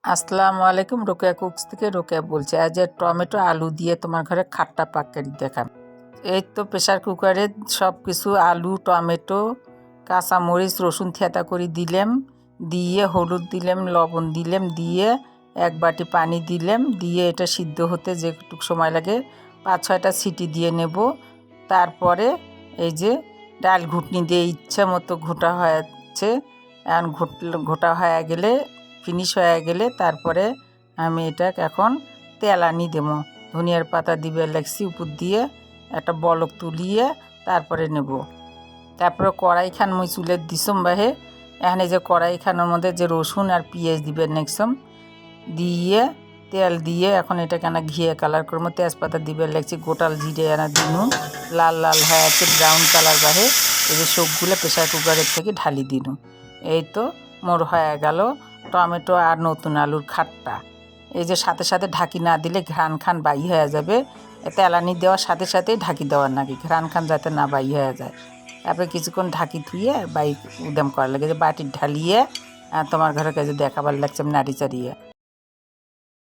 আসসালামু আলাইকুম। রোকেয়া কুকস থেকে রোকেয়া বলছি। আজ টমেটো আলু দিয়ে তোমার ঘরে খাট্টা পাকারি দেখাম। এই তো প্রেশার কুকারে সব কিছু আলু, টমেটো, কাঁচামরিচ, রসুন থেঁতা করে দিলাম, দিয়ে হলুদ দিলাম, লবণ দিলাম, দিয়ে এক বাটি পানি দিলাম, দিয়ে এটা সিদ্ধ হতে যেটুকু সময় লাগে 5-6টা সিটি দিয়ে নেব। তারপরে এই যে ডাল ঘুটনি দিয়ে ইচ্ছা মতো ঘোটা হয়েছে। এখন ঘোটা হয়ে গেলে ফিনিশ হয়ে গেলে তারপরে আমি এটা এখন তেলানি দেবো। ধনিয়ার পাতা দিবে লাগছি উপর দিয়ে একটা বলক তুলিয়ে তারপরে নেব। তারপরে কড়াইখান মুই চুলে দিসম বাহে। এখানে যে কড়াইখানের মধ্যে যে রসুন আর পেঁয়াজ দিবে নেক্সম দিয়ে তেল দিয়ে এখন এটা কেন ঘিয়ে কালার করবো। তেজপাতা দিবে লাগছি, গোটাল জিরে এনে দিনু, লাল লাল হয়ে আছে ব্রাউন কালার বাহে। এই যে সবগুলো প্রেশার কুকারের থেকে ঢালি দিনু। এই তো মোর হয়ে গেল টমেটো আর নতুন আলুর খাট্টা। এই যে সাথে সাথে ঢাকি না দিলে ঘ্রাণ খান বাই হয়ে যাবে। তেলানি দেওয়ার সাথে সাথেই ঢাকি দেওয়ার নাকি ঘ্রাণ খান যাতে না বাই হয়ে যায়। তারপরে কিছুক্ষণ ঢাকি ধুয়ে বাই উদাম করা লাগে যে বাটি ঢালিয়ে তোমার ঘরের কাছে দেখাবার লাগছে নাড়ি চাড়িয়ে।